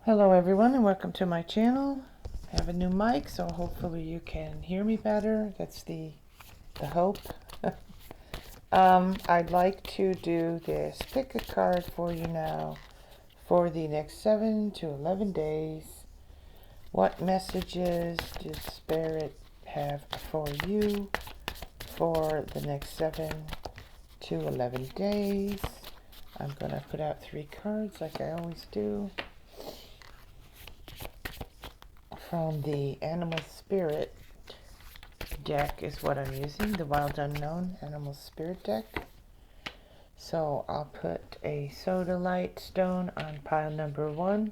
Hello everyone and welcome to my channel. I have a new mic, so hopefully you can hear me better. That's the hope. I'd like to do this. Pick a card for you now for the next 7 to 11 days. What messages does Spirit have for you for the next 7 to 11 days? I'm going to put out 3 cards like I always do. From the Animal Spirit deck is what I'm using, the Wild Unknown Animal Spirit deck. So I'll put a Sodalite stone on pile number 1.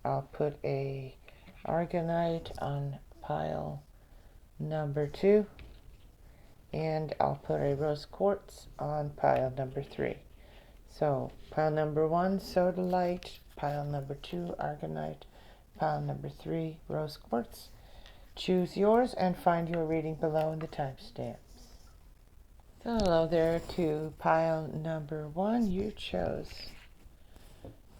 I'll put a Argonite on pile number 2. And I'll put a Rose Quartz on pile number 3. So pile number 1, Sodalite. Pile number 2, Argonite. Pile number 3, Rose Quartz. Choose yours and find your reading below in the timestamps. So hello there to pile number 1. You chose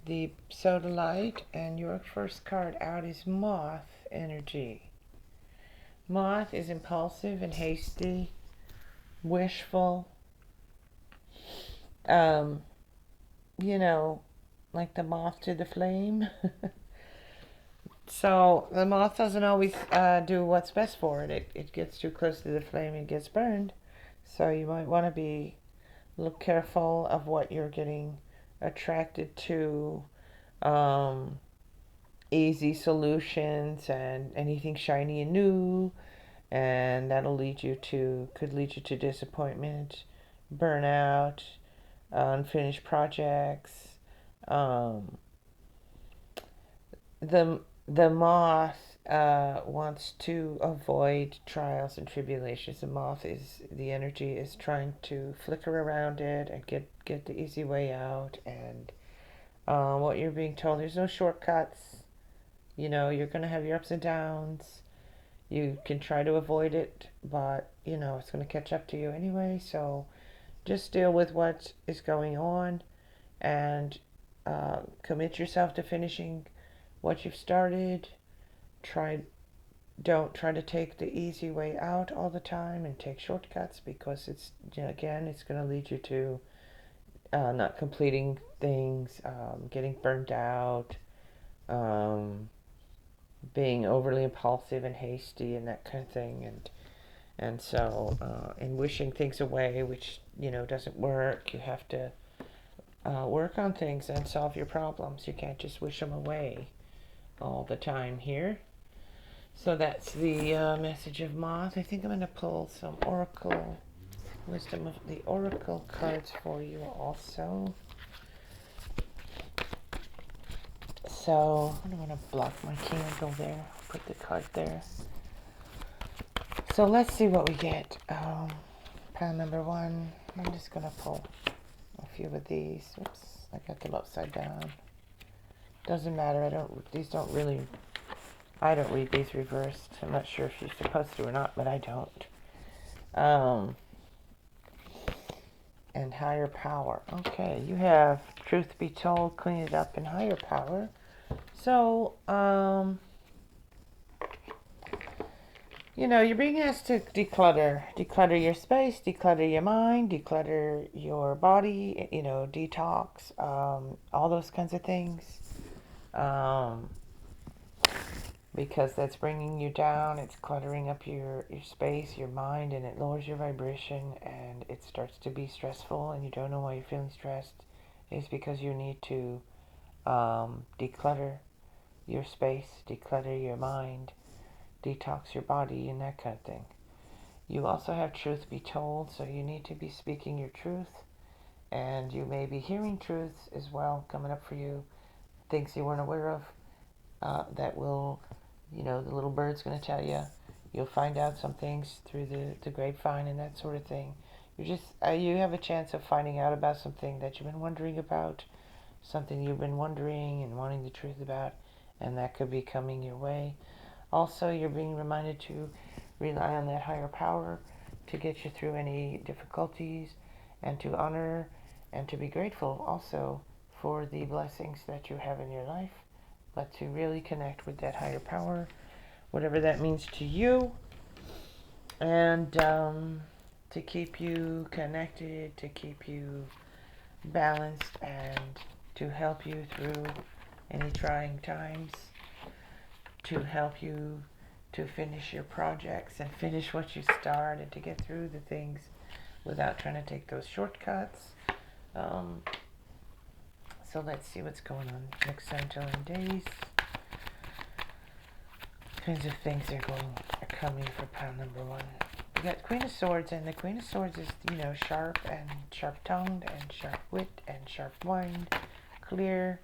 the Sodalite, and your first card out is Moth Energy. Moth is impulsive and hasty, wishful, like the moth to the flame. So the moth doesn't always do what's best for it. It gets too close to the flame and gets burned. So you might want to be a little careful of what you're getting attracted to. Easy solutions and anything shiny and new, and could lead you to disappointment, burnout, unfinished projects. The moth wants to avoid trials and tribulations. The energy is trying to flicker around it and get the easy way out. And what you're being told, there's no shortcuts. You're going to have your ups and downs. You can try to avoid it, but it's going to catch up to you anyway. So just deal with what is going on and commit yourself to finishing what you've started. Don't try to take the easy way out all the time and take shortcuts, because it's going to lead you to not completing things, getting burned out, being overly impulsive and hasty and that kind of thing, and wishing things away, which doesn't work. You have to work on things and solve your problems. You can't just wish them away all the time here. So that's the message of Moth. I think I'm going to pull some Wisdom of the Oracle cards for you also. So I don't want to block my candle there. Put the card there. So let's see what we get. Pile number 1. I'm just going to pull a few of these. Oops, I got them upside down. Doesn't matter. I don't read these reversed. I'm not sure if you're supposed to or not, but I don't. And Higher Power. Okay, you have Truth Be Told, Clean It Up, and Higher Power. So, you're being asked to declutter your space, declutter your mind, declutter your body, detox, all those kinds of things. Because that's bringing you down. It's cluttering up your space, your mind, and it lowers your vibration, and it starts to be stressful, and you don't know why you're feeling stressed. It's because you need to declutter your space, declutter your mind, detox your body, and that kind of thing. You also have Truth Be Told, so you need to be speaking your truth, and you may be hearing truths as well coming up for you, things you weren't aware of, that will, the little bird's going to tell you. You'll find out some things through the grapevine and that sort of thing. You have a chance of finding out about something that you've been wondering about, something you've been wondering and wanting the truth about, and that could be coming your way. Also, you're being reminded to rely on that higher power to get you through any difficulties, and to honor and to be grateful also for the blessings that you have in your life, but to really connect with that higher power, whatever that means to you, and to keep you connected, to keep you balanced, and to help you through any trying times, to help you to finish your projects and finish what you start, and to get through the things without trying to take those shortcuts. So let's see what's going on next 7 to 11 days. What kinds of things are coming for pile number 1. We got Queen of Swords, and the Queen of Swords is, sharp and sharp-tongued and sharp wit and sharp mind, clear,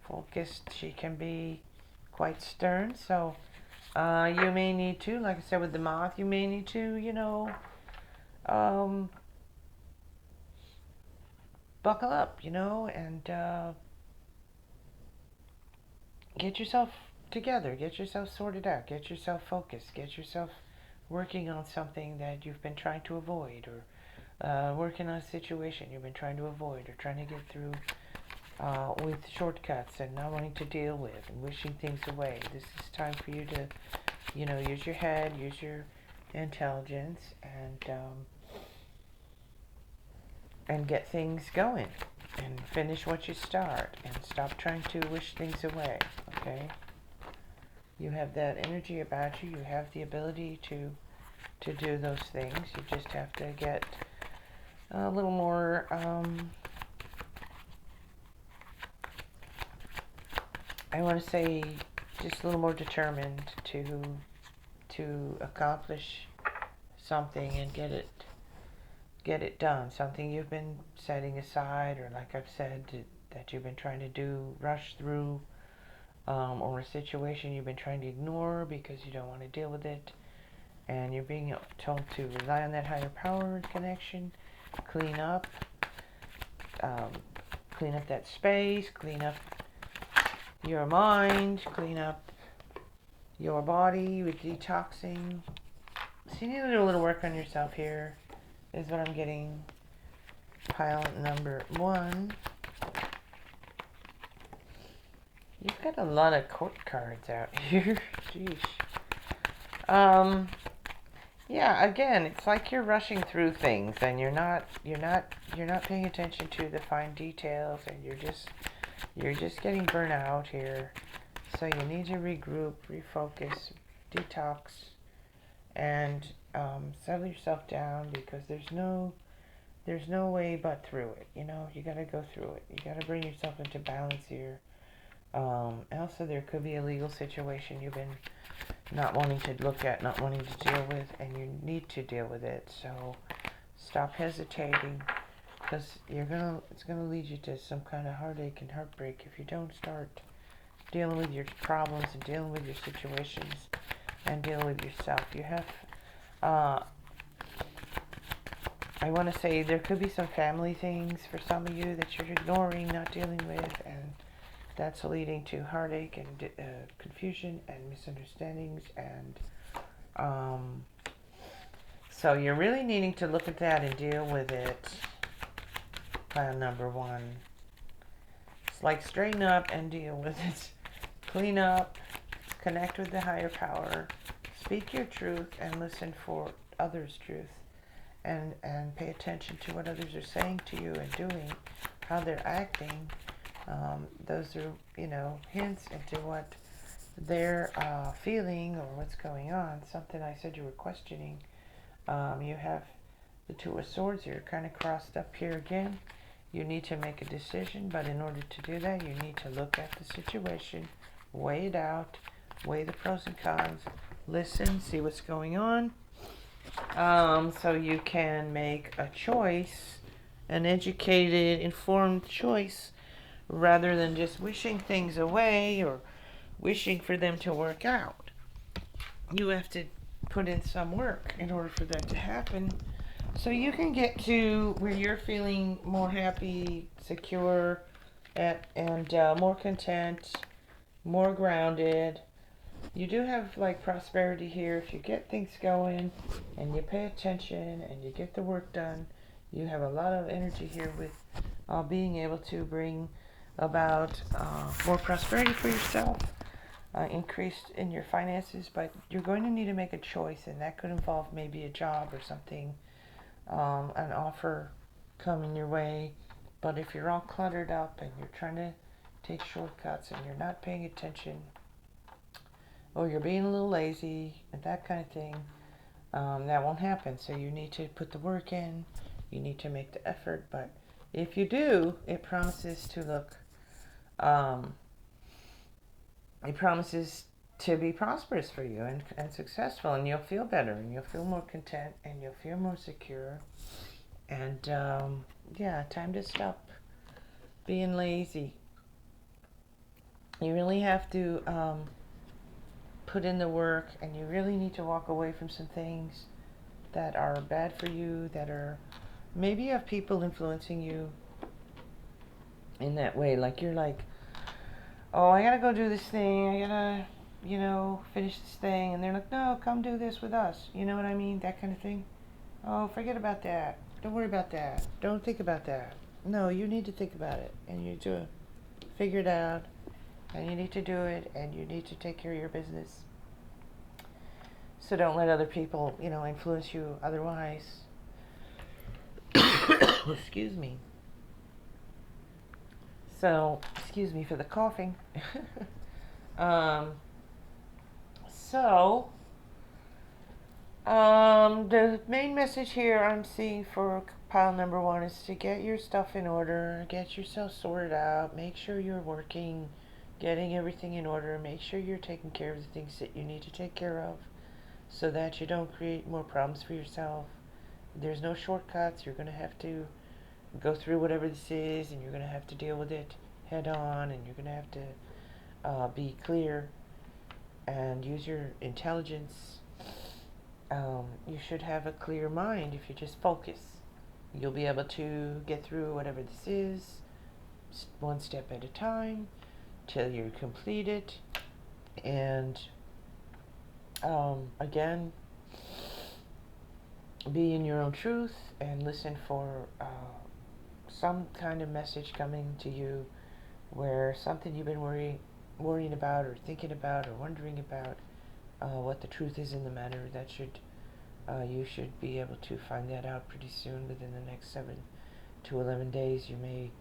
focused. She can be quite stern, so you may need to, like I said with the moth, you may need to, buckle up, and get yourself together, get yourself sorted out, get yourself focused, get yourself working on something that you've been trying to avoid, or working on a situation you've been trying to avoid, or trying to get through with shortcuts and not wanting to deal with and wishing things away. This is time for you to, use your head, use your intelligence, and get things going and finish what you start and stop trying to wish things away. Okay, you have that energy about you. You have the ability to do those things. You just have to get a little more I want to say just a little more determined to accomplish something and get it done. Something you've been setting aside, or like I've said, that you've been trying to do, rush through, or a situation you've been trying to ignore because you don't want to deal with it, and you're being told to rely on that higher power connection, clean up that space, clean up your mind, clean up your body with detoxing. So you need to do a little work on yourself here, is what I'm getting. Pile number 1. You've got a lot of court cards out here. Jeez. Yeah, again, it's like you're rushing through things and you're not paying attention to the fine details, and you're just getting burnt out here. So you need to regroup, refocus, detox, and settle yourself down, because there's no way but through it. You got to go through it. You got to bring yourself into balance here. Also, there could be a legal situation you've been not wanting to look at, not wanting to deal with, and you need to deal with it. So stop hesitating, because it's gonna lead you to some kind of heartache and heartbreak if you don't start dealing with your problems and dealing with your situations and dealing with yourself. You have I want to say there could be some family things for some of you that you're ignoring, not dealing with, and that's leading to heartache and confusion and misunderstandings. And so you're really needing to look at that and deal with it. Plan number 1. It's like straighten up and deal with it. Clean up, connect with the higher power, speak your truth, and listen for others' truth. And pay attention to what others are saying to you and doing, how they're acting. Those are, hints into what they're feeling or what's going on. Something I said you were questioning. You have the Two of Swords here kind of crossed up here again. You need to make a decision, but in order to do that, you need to look at the situation, weigh it out, weigh the pros and cons, listen, see what's going on. So you can make a choice, an educated, informed choice, rather than just wishing things away or wishing for them to work out. You have to put in some work in order for that to happen, so you can get to where you're feeling more happy, secure, and more content, more grounded. You do have prosperity here. If you get things going and you pay attention and you get the work done, you have a lot of energy here with being able to bring about more prosperity for yourself, increase in your finances, but you're going to need to make a choice, and that could involve maybe a job or something, an offer coming your way. But if you're all cluttered up and you're trying to take shortcuts and you're not paying attention, or you're being a little lazy and that kind of thing, that won't happen. So you need to put the work in, you need to make the effort. But if you do, it promises to look, um, it promises to be prosperous for you and successful, and you'll feel better and you'll feel more content and you'll feel more secure. And yeah, time to stop being lazy. You really have to put in the work, and you really need to walk away from some things that are bad for you, that are maybe you have people influencing you in that way. Like you're like, oh, I gotta go do this thing, I gotta, finish this thing. And they're like, no, come do this with us. You know what I mean? That kind of thing. Oh, forget about that. Don't worry about that. Don't think about that. No, you need to think about it. And you need to figure it out. And you need to do it. And you need to take care of your business. So don't let other people, influence you otherwise. Excuse me. So, excuse me for the coughing. um, so, the main message here I'm seeing for pile number 1 is to get your stuff in order, get yourself sorted out, make sure you're working, getting everything in order, make sure you're taking care of the things that you need to take care of so that you don't create more problems for yourself. There's no shortcuts. You're going to have to go through whatever this is, and you're going to have to deal with it head on, and you're going to have to be clear and use your intelligence. You should have a clear mind if you just focus. You'll be able to get through whatever this is, one step at a time, till you complete it. And again, be in your own truth and listen for some kind of message coming to you where something you've been worrying about or thinking about or wondering about, what the truth is in the matter. That should you should be able to find that out pretty soon. Within the next 7 to 11 days, you may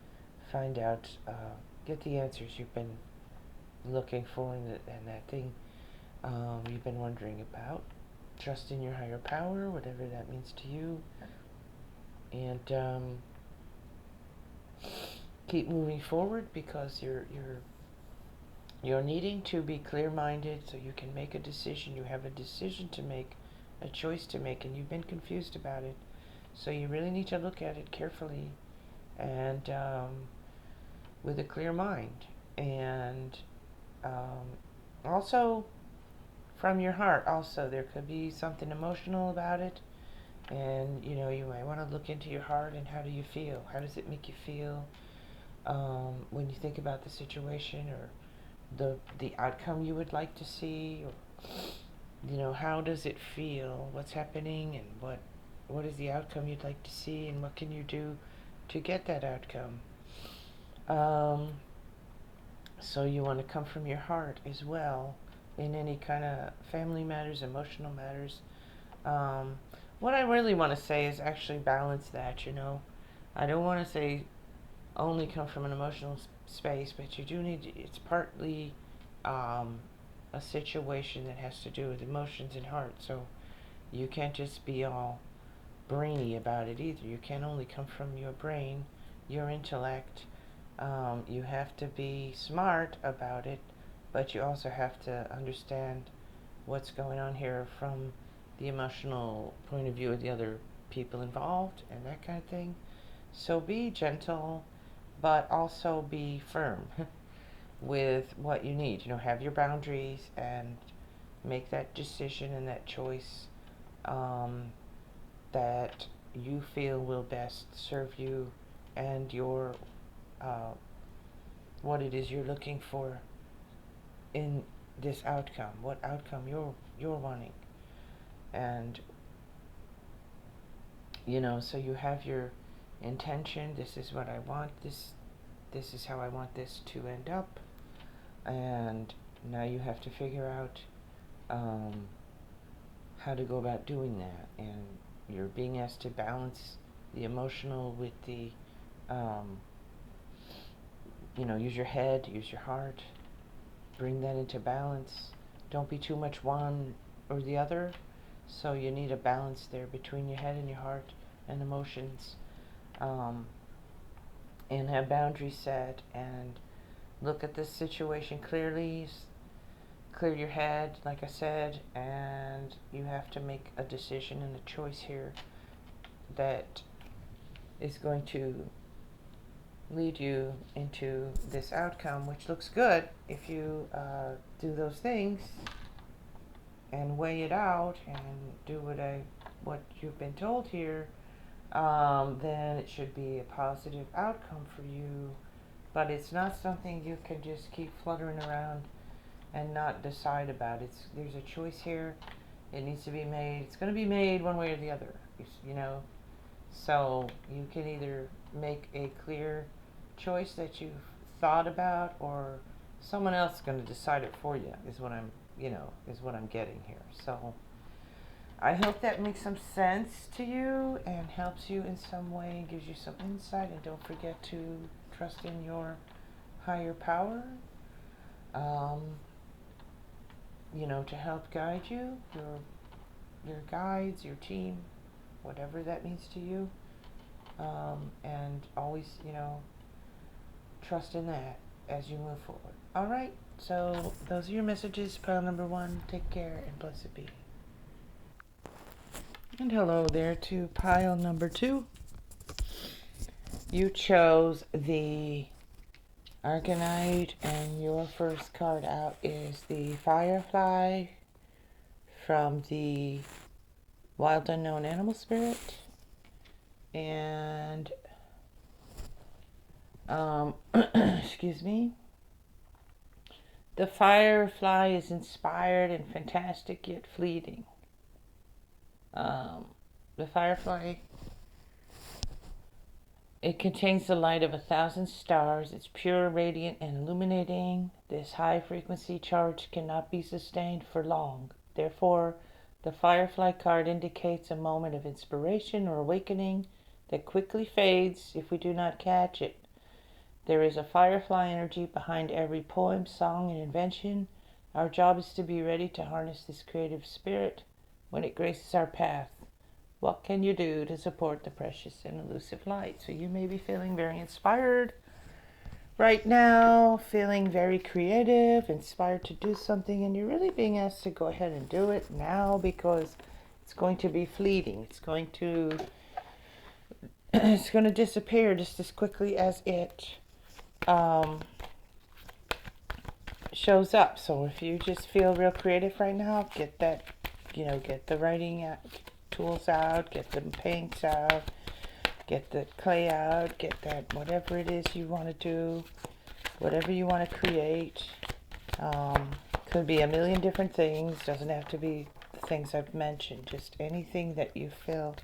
find out, get the answers you've been looking for, and that thing you've been wondering about. Trust in your higher power, whatever that means to you, and keep moving forward, because you're needing to be clear-minded so you can make a decision. You have a decision to make, a choice to make, and you've been confused about it. So you really need to look at it carefully and with a clear mind. And also from your heart. Also, there could be something emotional about it. And, you might want to look into your heart and how do you feel? How does it make you feel when you think about the situation, or the outcome you would like to see, or how does it feel? What's happening, and what is the outcome you'd like to see, and what can you do to get that outcome? So you want to come from your heart as well in any kind of family matters, emotional matters. What I really want to say is actually balance that. I don't want to say only come from an emotional space, but you do need to, it's partly a situation that has to do with emotions and heart. So you can't just be all brainy about it either. You can't only come from your brain, your intellect. You have to be smart about it, but you also have to understand what's going on here from the emotional point of view of the other people involved and that kind of thing. So be gentle, but also be firm with what you need. Have your boundaries and make that decision and that choice that you feel will best serve you and your what it is you're looking for in this outcome, what outcome you're wanting. And so you have your intention. This is what I want. This this is how I want this to end up. And now you have to figure out how to go about doing that. And you're being asked to balance the emotional with the, use your head, use your heart, bring that into balance. Don't be too much one or the other. So you need a balance there between your head and your heart and emotions. And have boundaries set and look at this situation clearly. Clear your head, like I said, and you have to make a decision and a choice here that is going to lead you into this outcome, which looks good if you do those things and weigh it out and do what you've been told here. Then it should be a positive outcome for you. But it's not something you can just keep fluttering around and not decide about. There's a choice here. It needs to be made. It's going to be made one way or the other, you know. So you can either make a clear choice that you've thought about, or someone else is going to decide it for you. Is what I'm getting here. So I hope that makes some sense to you and helps you in some way, gives you some insight, and don't forget to trust in your higher power. To help guide you, your guides, your team, whatever that means to you, and always, trust in that as you move forward. All right, so those are your messages. Pile number 1, take care and blessed be. And hello there to pile number 2. You chose the Arcanite, and your first card out is the Firefly from the Wild Unknown Animal Spirit. And, excuse me. The Firefly is inspired and fantastic yet fleeting. The Firefly, it contains the light of 1,000 stars. It's pure, radiant, and illuminating. This high frequency charge cannot be sustained for long. Therefore, the Firefly card indicates a moment of inspiration or awakening that quickly fades if we do not catch it. There is a Firefly energy behind every poem, song, and invention. Our job is to be ready to harness this creative spirit when it graces our path. What can you do to support the precious and elusive light? So you may be feeling very inspired right now, feeling very creative, inspired to do something, and you're really being asked to go ahead and do it now, because it's going to be fleeting. It's going to disappear just as quickly as it shows up. So if you just feel real creative right now, get the writing tools out, get the paints out, get the clay out, get that whatever it is you want to do, whatever you want to create. Could be a million different things, doesn't have to be the things I've mentioned, just anything that you feel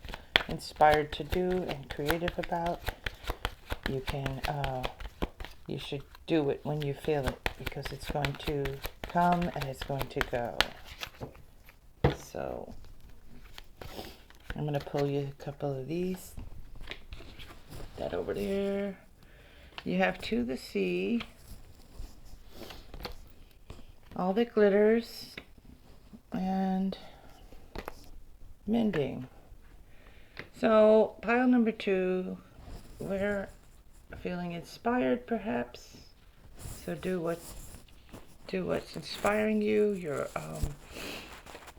inspired to do and creative about. You should do it when you feel it, because it's going to come and it's going to go. So I'm going to pull you a couple of these. That over there. You have To the Sea, All That Glitters, and Mending. So pile number 2, we're feeling inspired perhaps. So do what's inspiring you.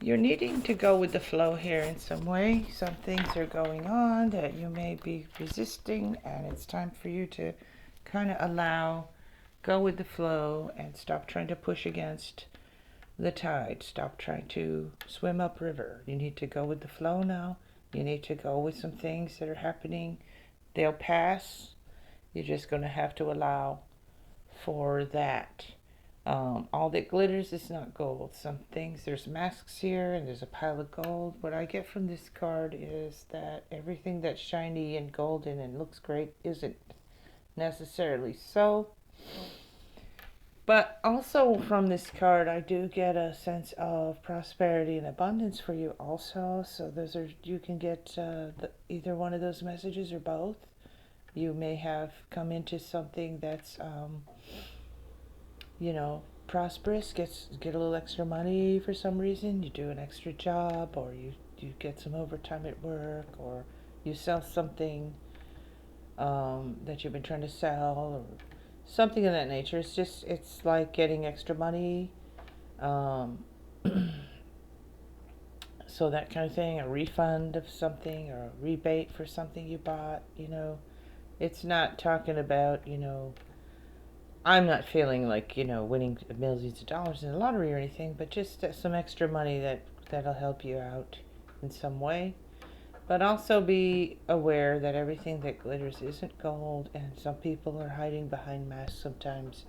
You're needing to go with the flow here in some way. Some things are going on that you may be resisting, and it's time for you to kind of go with the flow and stop trying to push against the tide. Stop trying to swim upriver. You need to go with the flow now. You need to go with some things that are happening. They'll pass. You're just going to have to allow for that. All that glitters is not gold. Some things, there's masks here and there's a pile of gold. What I get from this card is that everything that's shiny and golden and looks great isn't. necessarily so. But also from this card, I do get a sense of prosperity and abundance for you also. So those are, you can get either one of those messages or both. You may have come into something that's, prosperous, get a little extra money for some reason. You do an extra job, or you get some overtime at work, or you sell something that you've been trying to sell, or something of that nature. It's like getting extra money. Um, so that kind of thing, a refund of something or a rebate for something you bought. It's not talking about, I'm not feeling like, winning millions of dollars in the lottery or anything, but just some extra money that'll help you out in some way. But also be aware that everything that glitters isn't gold, and some people are hiding behind masks sometimes,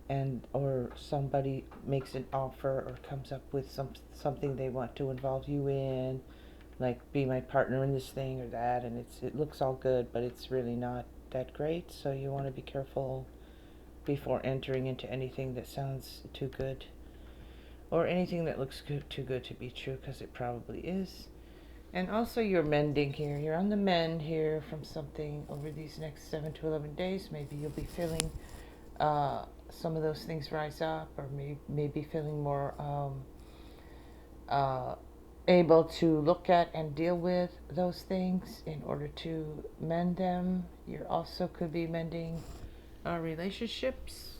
and or somebody makes an offer or comes up with something they want to involve you in, like be my partner in this thing or that, and it looks all good, but it's really not that great. So you want to be careful before entering into anything that sounds too good, or anything that looks too good to be true, because it probably is. And also, you're mending here. You're on the mend here from something over these next 7 to 11 days. Maybe you'll be feeling some of those things rise up, or maybe feeling more uh, able to look at and deal with those things in order to mend them. You also could be mending relationships,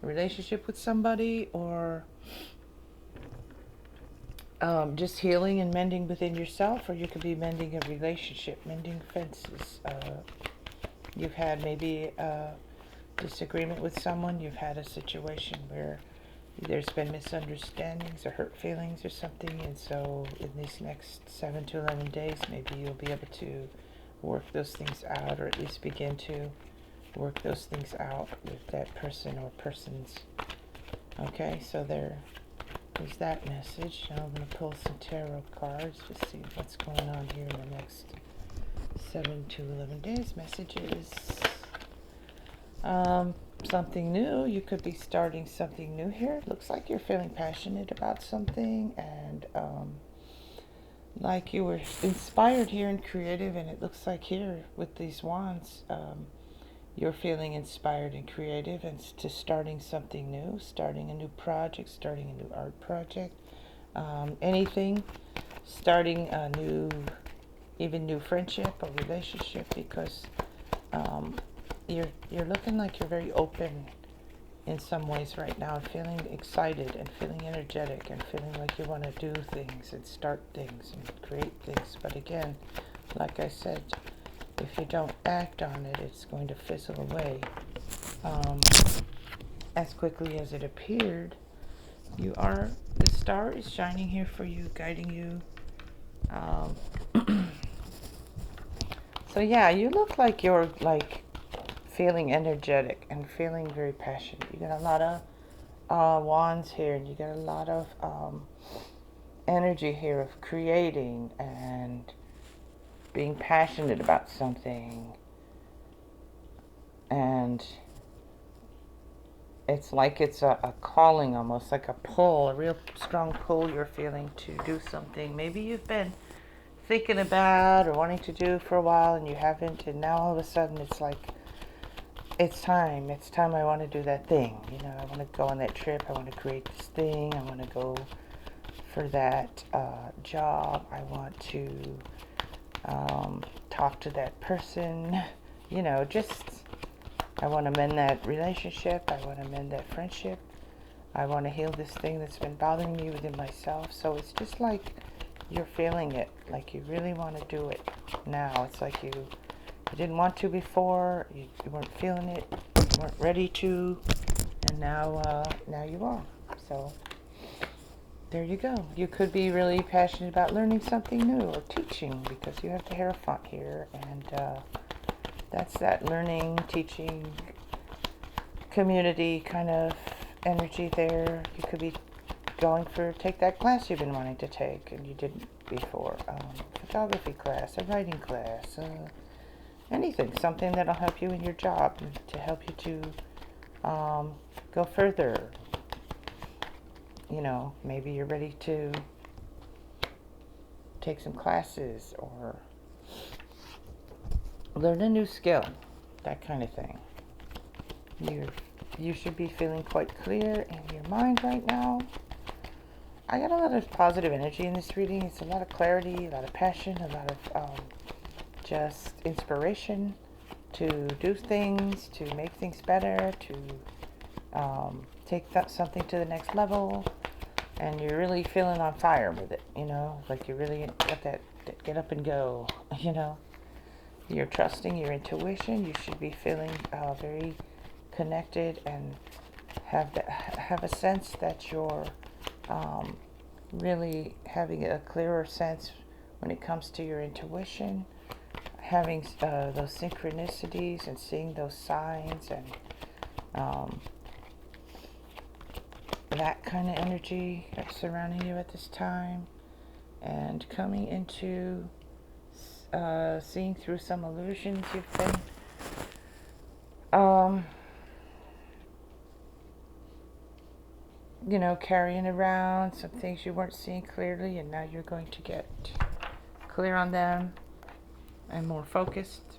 a relationship with somebody, or just healing and mending within yourself, or you could be mending a relationship, mending fences. You've had maybe a disagreement with someone, you've had a situation where there's been misunderstandings or hurt feelings or something, and so in these next 7 to 11 days, maybe you'll be able to work those things out, or at least begin to work those things out with that person or persons. Okay, so there's that message. Now I'm going to pull some tarot cards to see what's going on here in the next 7 to 11 days. Messages. Something new. You could be starting something new here. It looks like you're feeling passionate about something, and like you were inspired here and creative, and it looks like here with these wands, you're feeling inspired and creative, and to starting something new, starting a new project, starting a new art project, anything, starting a new friendship or relationship, because you're looking like you're very open in some ways right now, feeling excited and feeling energetic and feeling like you want to do things and start things and create things. But again, like I said, if you don't act on it, it's going to fizzle away as quickly as it appeared. The star is shining here for you, guiding you. So yeah, you look like you're like feeling energetic and feeling very passionate. You got a lot of wands here, and you got a lot of energy here of creating and being passionate about something. And it's like it's a calling, almost like a pull, a real strong pull you're feeling to do something. Maybe you've been thinking about or wanting to do for a while and you haven't, and now all of a sudden it's like, it's time I want to do that thing. I want to go on that trip, I want to create this thing, I want to go for that job, I want to talk to that person, just I want to mend that relationship, I want to mend that friendship, I want to heal this thing that's been bothering me within myself. So it's just like you're feeling it, like you really want to do it now. It's like you didn't want to before, you weren't feeling it, you weren't ready to, and now you are. So there you go. You could be really passionate about learning something new or teaching, because you have the Hierophant here, and that's that learning, teaching, community kind of energy there. You could be take that class you've been wanting to take and you didn't before. Photography class, a writing class, anything, something that'll help you in your job, to help you to go further. Maybe you're ready to take some classes or learn a new skill, that kind of thing. You should be feeling quite clear in your mind right now. I got a lot of positive energy in this reading. It's a lot of clarity, a lot of passion, a lot of just inspiration to do things, to make things better, to take something to the next level. And you're really feeling on fire with it, like you really got that get up and go, You're trusting your intuition. You should be feeling very connected and have a sense that you're really having a clearer sense when it comes to your intuition, having those synchronicities and seeing those signs and that kind of energy that's surrounding you at this time, and coming into seeing through some illusions you've been carrying around, some things you weren't seeing clearly, and now you're going to get clear on them and more focused.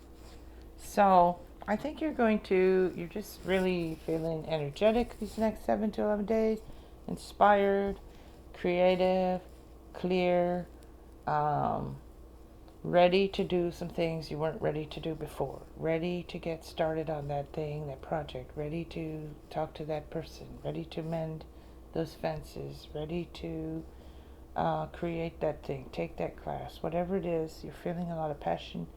So I think you're just really feeling energetic these next 7 to 11 days, inspired, creative, clear, ready to do some things you weren't ready to do before, ready to get started on that thing, that project, ready to talk to that person, ready to mend those fences, ready to create that thing, take that class, whatever it is. You're feeling a lot of passion.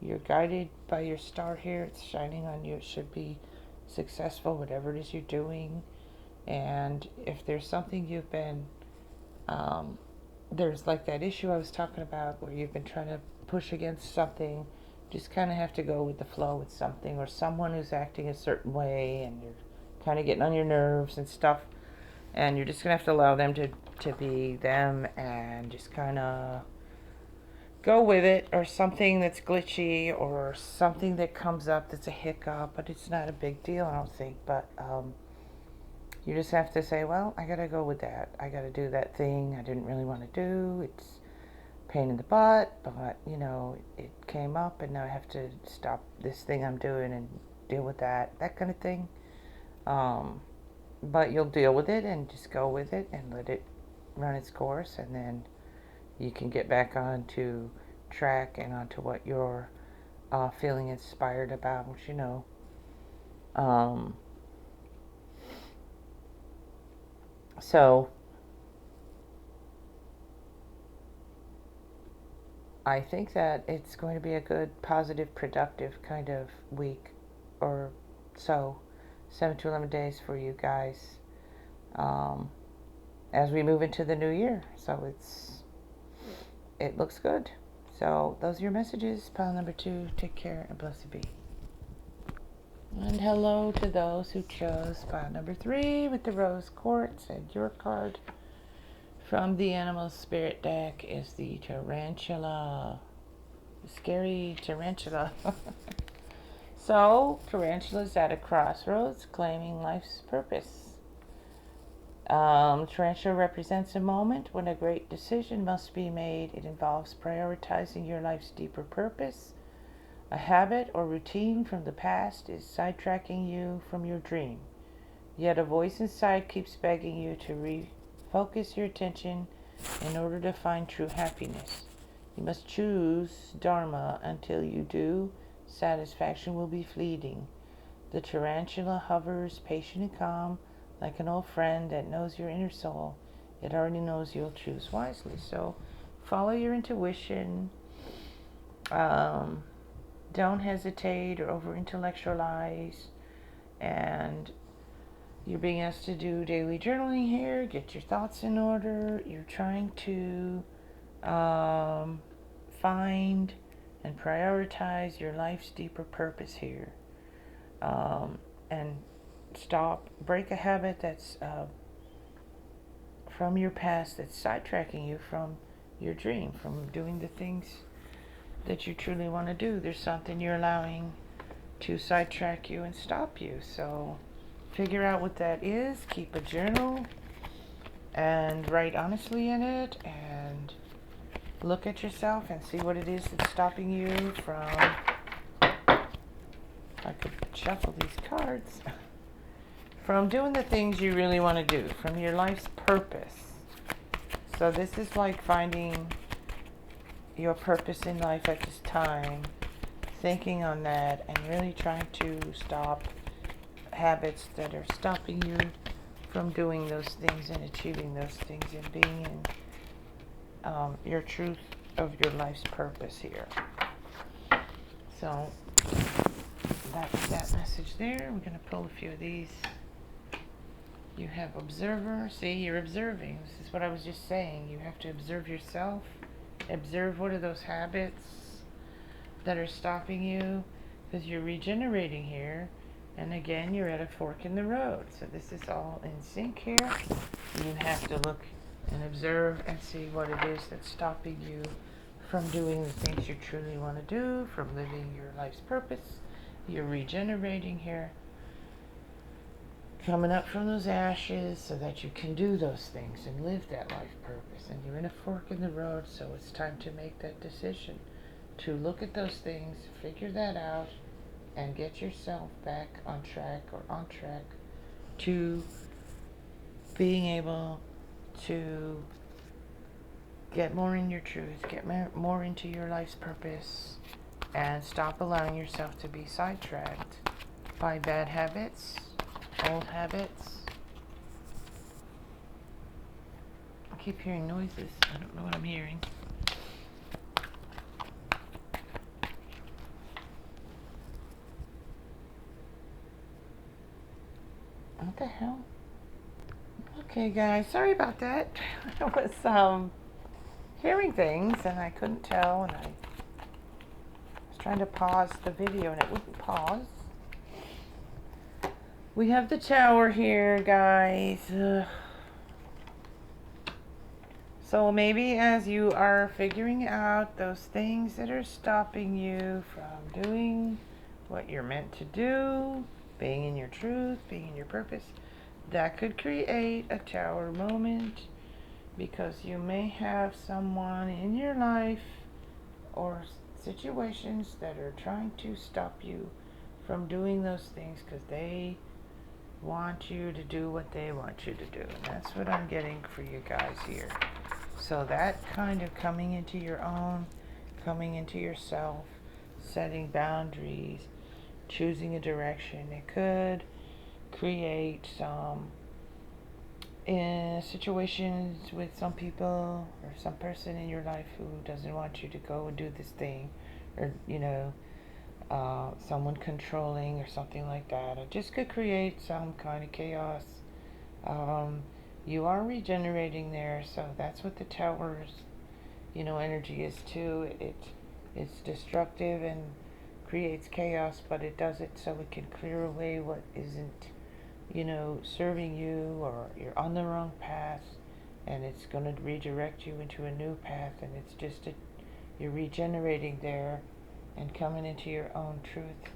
You're guided by your star here. It's shining on you. It should be successful, whatever it is you're doing. And if there's something you've been, there's like that issue I was talking about where you've been trying to push against something, just kind of have to go with the flow with something, or someone who's acting a certain way and you're kind of getting on your nerves and stuff. And you're just going to have to allow them to be them and just kind of go with it, or something that's glitchy or something that comes up that's a hiccup, but it's not a big deal, I don't think. But you just have to say, well, I gotta go with that. I gotta do that thing I didn't really want to do. It's a pain in the butt, but it came up, and now I have to stop this thing I'm doing and deal with that kind of thing. But you'll deal with it and just go with it and let it run its course, and then you can get back onto track and onto what you're feeling inspired about, So I think that it's going to be a good, positive, productive kind of week or so, 7 to 11 days for you guys, as we move into the new year. So it looks good. So those are your messages. Pile number 2. Take care and blessed be. And hello to those who chose pile number 3 with the rose quartz. And your card from the Animal Spirit deck is the Tarantula. The scary tarantula. So, tarantula's at a crossroads, claiming life's purpose. Tarantula represents a moment when a great decision must be made. It involves prioritizing your life's deeper purpose. A habit or routine from the past is sidetracking you from your dream. Yet a voice inside keeps begging you to refocus your attention in order to find true happiness. You must choose Dharma. Until you do, satisfaction will be fleeting. The tarantula hovers patient and calm, like an old friend that knows your inner soul. It already knows you'll choose wisely. So follow your intuition. Don't hesitate or over-intellectualize. And you're being asked to do daily journaling here. Get your thoughts in order. You're trying to find and prioritize your life's deeper purpose here. And break a habit that's from your past that's sidetracking you from your dream, from doing the things that you truly want to do. There's something you're allowing to sidetrack you and stop you. So figure out what that is, keep a journal, and write honestly in it, and look at yourself and see what it is that's stopping you from, I could shuffle these cards, from doing the things you really want to do, from your life's purpose. So this is like finding your purpose in life at this time, thinking on that, and really trying to stop habits that are stopping you from doing those things and achieving those things and being in your truth of your life's purpose here. So that's that message there. We're going to pull a few of these. You have observer. See, you're observing. This is what I was just saying. You have to observe yourself. Observe what are those habits that are stopping you, because you're regenerating here. And again, you're at a fork in the road. So this is all in sync here. You have to look and observe and see what it is that's stopping you from doing the things you truly want to do, from living your life's purpose. You're regenerating here, coming up from those ashes so that you can do those things and live that life purpose. And you're in a fork in the road, so it's time to make that decision, to look at those things, figure that out, and get yourself back on track to being able to get more in your truth, get more into your life's purpose, and stop allowing yourself to be sidetracked by bad habits, old habits. I keep hearing noises. I don't know what I'm hearing. What the hell? Okay, guys, sorry about that. I was hearing things and I couldn't tell, and I was trying to pause the video and it wouldn't pause. We have the Tower here, guys. So maybe as you are figuring out those things that are stopping you from doing what you're meant to do, being in your truth, being in your purpose, that could create a Tower moment, because you may have someone in your life or situations that are trying to stop you from doing those things because they want you to do what they want you to do. And that's what I'm getting for you guys here. So that kind of coming into your own, coming into yourself, setting boundaries, choosing a direction, it could create some in situations with some people or some person in your life who doesn't want you to go and do this thing, or someone controlling or something like that. It just could create some kind of chaos. You are regenerating there, so that's what the Tower's energy is too. It's destructive and creates chaos, but it does it so it can clear away what isn't serving you, or you're on the wrong path, and it's going to redirect you into a new path, and it's just you're regenerating there and coming into your own truth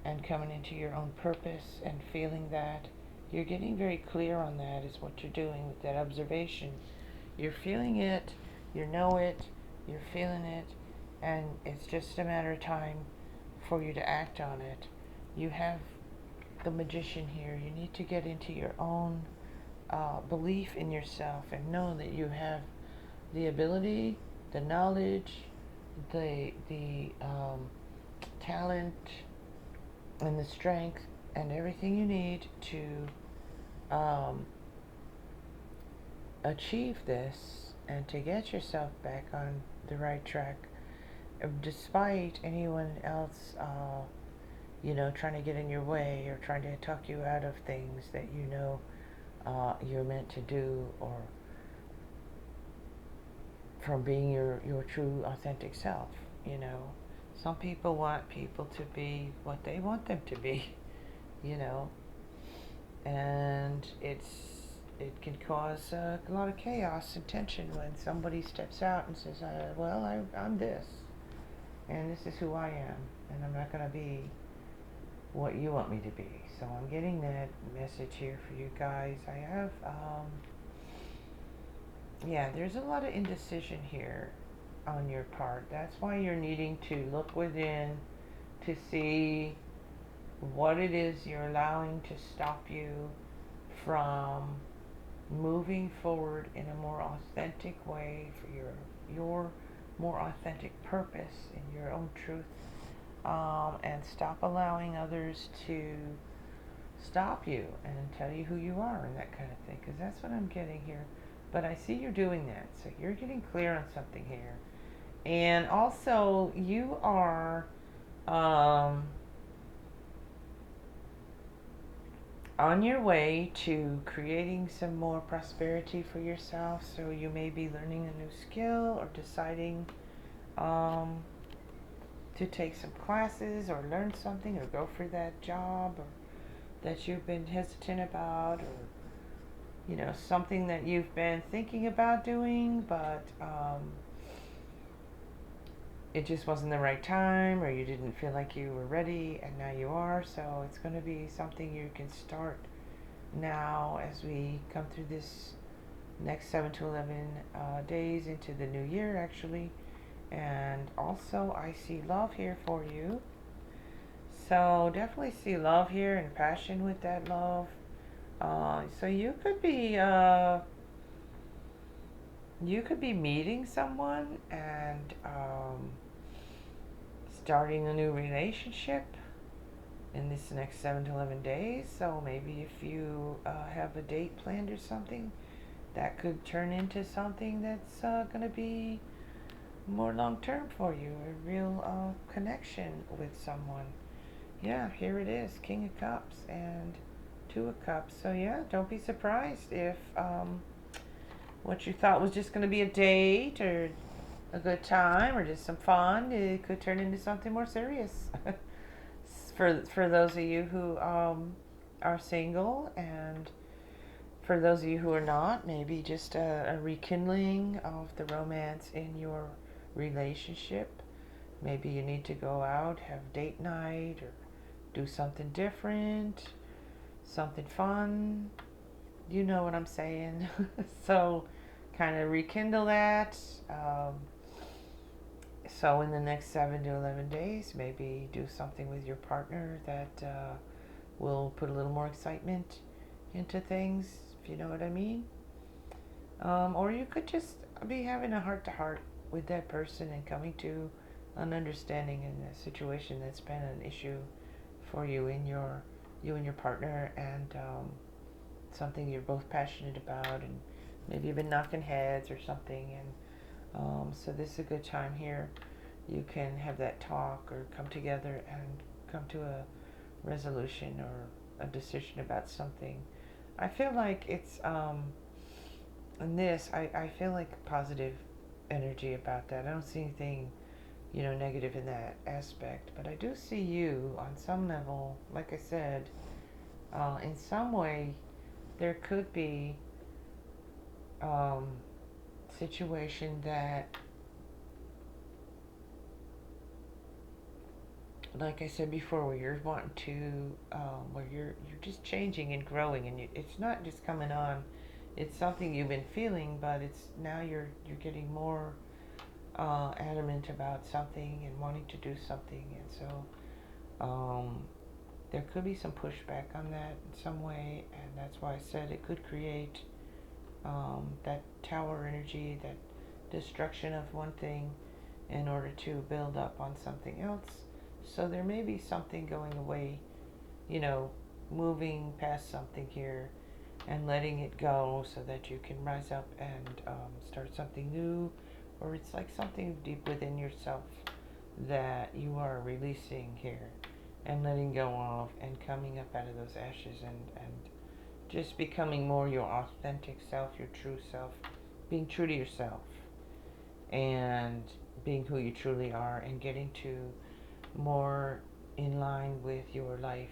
and coming into your own purpose and feeling that. You're getting very clear on that is what you're doing with that observation. You're feeling it, you know it, you're feeling it, and it's just a matter of time for you to act on it. You have the magician here. You need to get into your own belief in yourself and know that you have the ability, the knowledge, the talent, and the strength, and everything you need to achieve this and to get yourself back on the right track, despite anyone else trying to get in your way or trying to talk you out of things that you're meant to do, or from being your true authentic self. Some people want people to be what they want them to be, and it can cause a lot of chaos and tension when somebody steps out and says, well, I'm this, and this is who I am, and I'm not going to be what you want me to be. So I'm getting that message here for you guys. I have, yeah, there's a lot of indecision here on your part. That's why you're needing to look within to see what it is you're allowing to stop you from moving forward in a more authentic way for your more authentic purpose in your own truth, and stop allowing others to stop you and tell you who you are and that kind of thing, because that's what I'm getting here. But I see you're doing that, so you're getting clear on something here. And also, you are on your way to creating some more prosperity for yourself. So you may be learning a new skill or deciding to take some classes or learn something or go for that job or that you've been hesitant about, or something that you've been thinking about doing, but it just wasn't the right time, or you didn't feel like you were ready, and now you are. So it's going to be something you can start now as we come through this next 7 to 11 days into the new year, actually. And also, I see love here for you. So definitely see love here and passion with that love. So you could be meeting someone and starting a new relationship in this next 7 to 11 days. So maybe if you have a date planned or something, that could turn into something that's going to be more long term for you, a real connection with someone. Yeah, here it is, King of Cups and Two of Cups. So yeah, don't be surprised if what you thought was just going to be a date or a good time or just some fun, it could turn into something more serious. For those of you who are single, and for those of you who are not, maybe just a rekindling of the romance in your relationship. Maybe you need to go out, have date night, or do something different, something fun. You know what I'm saying. So kind of rekindle that. So in the next 7 to 11 days, maybe do something with your partner that will put a little more excitement into things, if you know what I mean. Or you could just be having a heart-to-heart with that person and coming to an understanding in a situation that's been an issue for you and your partner, and something you're both passionate about, and maybe you've been knocking heads or something, and so this is a good time here. You can have that talk or come together and come to a resolution or a decision about something. I feel like it's in this, I feel like positive energy about that. I don't see anything negative in that aspect, but I do see you on some level, like I said, in some way there could be situation that, like I said before, where you're wanting to, where you're just changing and growing, and it's not just coming on. It's something you've been feeling, but it's now you're getting more adamant about something and wanting to do something, and so there could be some pushback on that in some way, and that's why I said it could create that tower energy, that destruction of one thing in order to build up on something else. So there may be something going away, moving past something here and letting it go so that you can rise up and start something new, or it's like something deep within yourself that you are releasing here and letting go of and coming up out of those ashes, and just becoming more your authentic self, your true self, being true to yourself and being who you truly are, and getting to more in line with your life's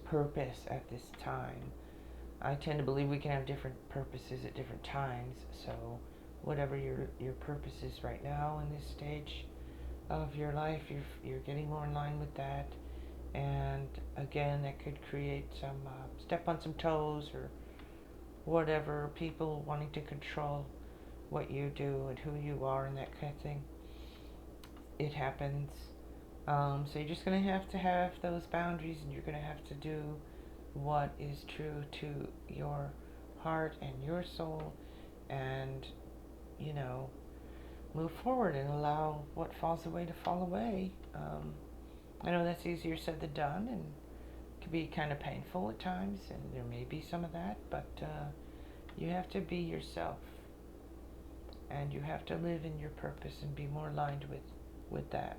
purpose at this time. I tend to believe we can have different purposes at different times, so whatever your purpose is right now in this stage, of your life, you're getting more in line with that. And again, that could create some step on some toes or whatever, people wanting to control what you do and who you are and that kind of thing. It happens. So you're just going to have those boundaries, and you're going to have to do what is true to your heart and your soul, and, you know, move forward and allow what falls away to fall away. I know that's easier said than done, and can be kind of painful at times, and there may be some of that, but you have to be yourself, and you have to live in your purpose and be more aligned with that.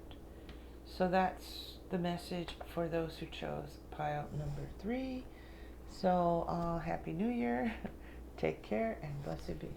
So that's the message for those who chose pile number 3. So Happy New Year. Take care and blessed be.